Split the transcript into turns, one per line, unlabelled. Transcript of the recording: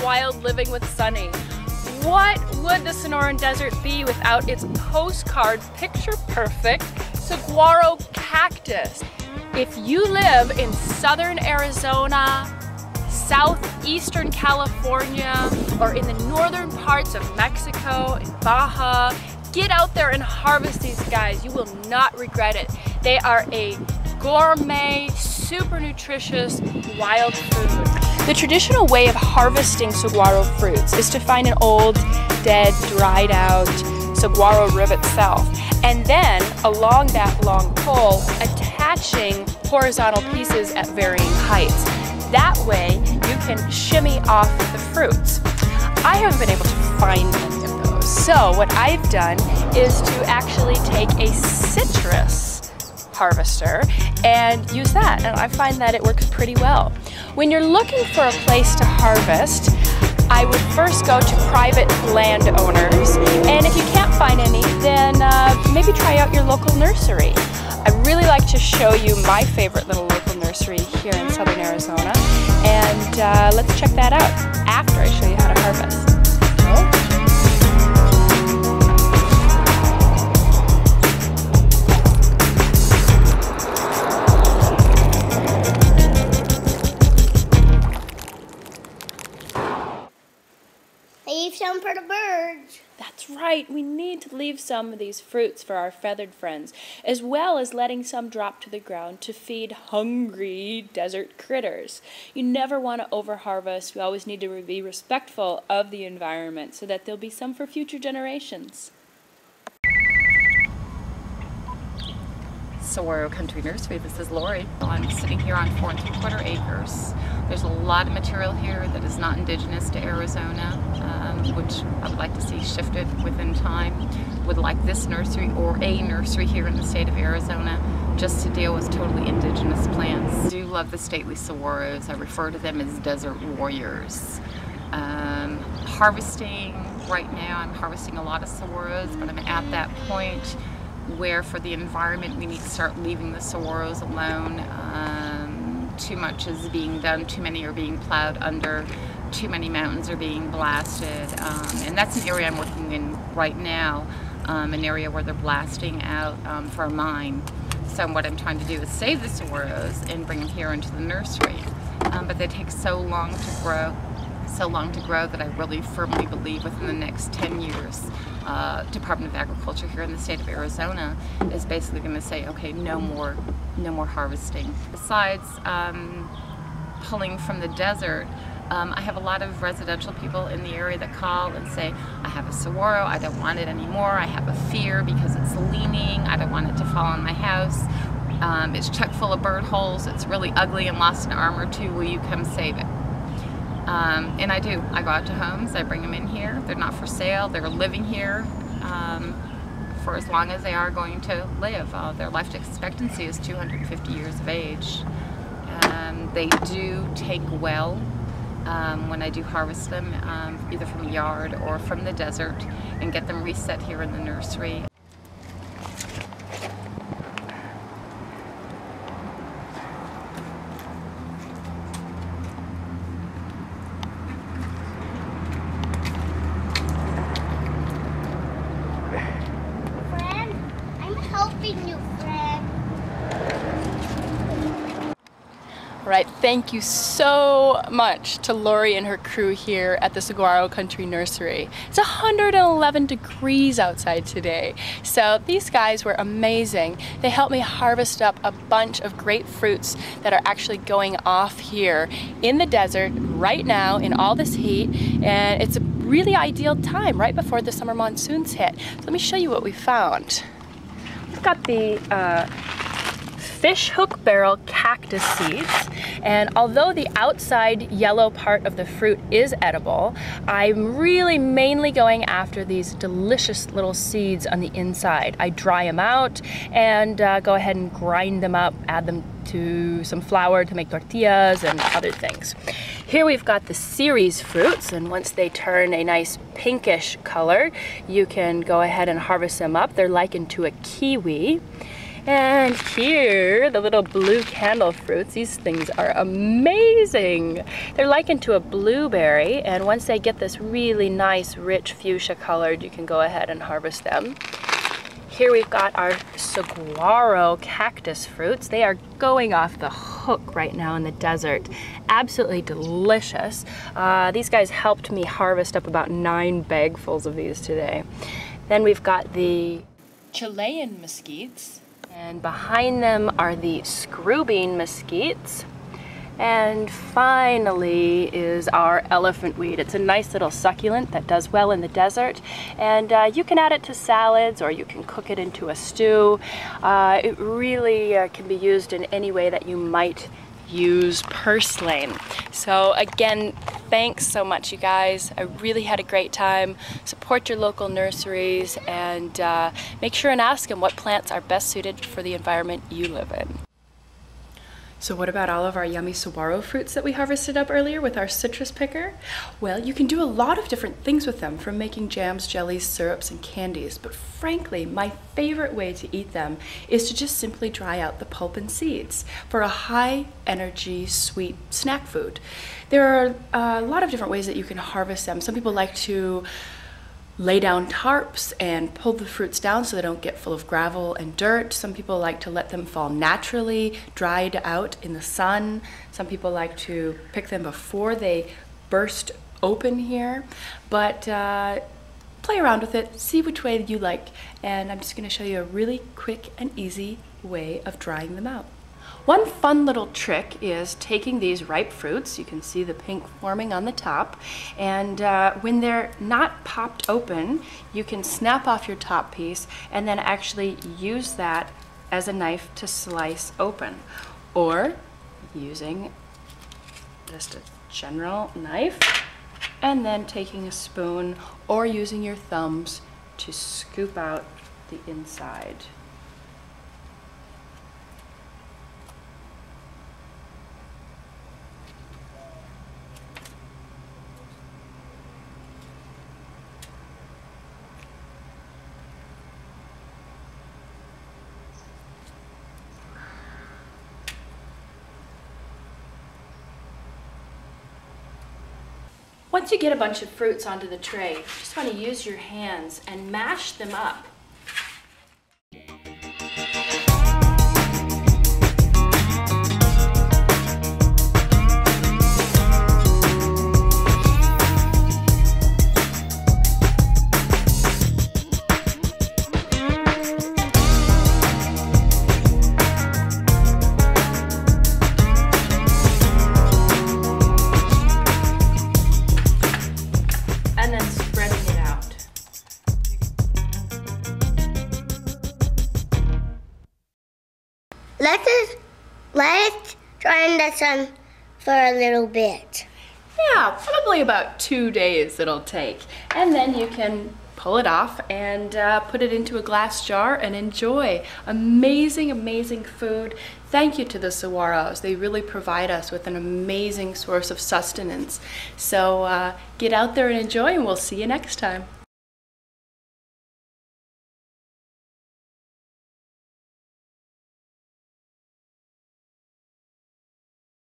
wild living with Sunny. What would the Sonoran Desert be without its postcard picture-perfect Saguaro Cactus? If you live in southern Arizona, southeastern California, or in the northern parts of Mexico, in Baja, get out there and harvest these guys. You will not regret it. They are a gourmet, super nutritious wild food. The traditional way of harvesting saguaro fruits is to find an old, dead, dried out saguaro root itself, and then along that long pole attaching horizontal pieces at varying heights. That way you can shimmy off the fruits. I haven't been able to find any of those, so what I've done is to actually take a citrus harvester and use that, and I find that it works pretty well. When you're looking for a place to harvest, I would first go to private landowners, and if you can't find any, then maybe try out your local nursery. I really like to show you my favorite little local nursery here in southern Arizona, and let's check that out after I show you how to harvest.
Leave some for the birds.
That's right, we need to leave some of these fruits for our feathered friends, as well as letting some drop to the ground to feed hungry desert critters. You never want to over-harvest. We always need to be respectful of the environment so that there'll be some for future generations.
Saguaro Country Nursery. This is Lorrie. I'm sitting here on 4 3/4 acres. There's a lot of material here that is not indigenous to Arizona, which I would like to see shifted within time. Would like this nursery or a nursery here in the state of Arizona just to deal with totally indigenous plants. I do love the stately saguaros. I refer to them as desert warriors. Harvesting right now, I'm harvesting a lot of saguaros, but I'm at that point where for the environment we need to start leaving the saguaros alone. Too much is being done, too many are being plowed under, too many mountains are being blasted, and that's an area I'm working in right now, an area where they're blasting out for a mine. So what I'm trying to do is save the saguaros and bring them here into the nursery, but they take so long to grow that I really firmly believe within the next 10 years, Department of Agriculture here in the state of Arizona is basically going to say, okay, no more harvesting. Besides pulling from the desert, I have a lot of residential people in the area that call and say, I have a saguaro, I don't want it anymore, I have a fear because it's leaning, I don't want it to fall on my house, it's chock full of bird holes, it's really ugly and lost an arm or two, will you come save it? And I do. I go out to homes, I bring them in here. They're not for sale, they're living here for as long as they are going to live. Their life expectancy is 250 years of age. They do take well when I do harvest them, either from a yard or from the desert, and get them reset here in the nursery.
All right, thank you so much to Lorrie and her crew here at the Saguaro Country Nursery. It's 111 degrees outside today, so these guys were amazing. They helped me harvest up a bunch of great fruits that are actually going off here in the desert right now in all this heat, and it's a really ideal time right before the summer monsoons hit. So let me show you what we found. We've got the Fishhook Barrel Cactus seeds, and although the outside yellow part of the fruit is edible, I'm really mainly going after these delicious little seeds on the inside. I dry them out and go ahead and grind them up, add them to some flour to make tortillas and other things. Here we've got the Cereus fruits, and once they turn a nice pinkish color, you can go ahead and harvest them up. They're likened to a kiwi. And here, the little blue candle fruits. These things are amazing. They're likened to a blueberry, and once they get this really nice, rich fuchsia colored, you can go ahead and harvest them. Here we've got our Saguaro Cactus fruits. They are going off the hook right now in the desert. Absolutely delicious. These guys helped me harvest up about 9 bagfuls of these today. Then we've got the Chilean mesquites, and behind them are the Screwbean mesquites. And finally is our elephant weed. It's a nice little succulent that does well in the desert, and you can add it to salads or you can cook it into a stew. It really can be used in any way that you might use purslane. So again, thanks so much, you guys. I really had a great time. Support your local nurseries, and make sure and ask them what plants are best suited for the environment you live in. So what about all of our yummy saguaro fruits that we harvested up earlier with our citrus picker? Well, you can do a lot of different things with them, from making jams, jellies, syrups, and candies. But frankly, my favorite way to eat them is to just simply dry out the pulp and seeds for a high energy, sweet snack food. There are a lot of different ways that you can harvest them. Some people like to lay down tarps and pull the fruits down so they don't get full of gravel and dirt. Some people like to let them fall naturally, dried out in the sun. Some people like to pick them before they burst open here. But play around with it, see which way you like. And I'm just gonna show you a really quick and easy way of drying them out. One fun little trick is taking these ripe fruits, you can see the pink forming on the top, and when they're not popped open, you can snap off your top piece and then actually use that as a knife to slice open, or using just a general knife and then taking a spoon or using your thumbs to scoop out the inside. Once you get a bunch of fruits onto the tray, you just want to use your hands and mash them up.
Let it dry in the sun for a little bit.
Yeah, probably about 2 days it'll take. And then you can pull it off and put it into a glass jar and enjoy. Amazing, amazing food. Thank you to the Saguaros. They really provide us with an amazing source of sustenance. So get out there and enjoy, and we'll see you next time.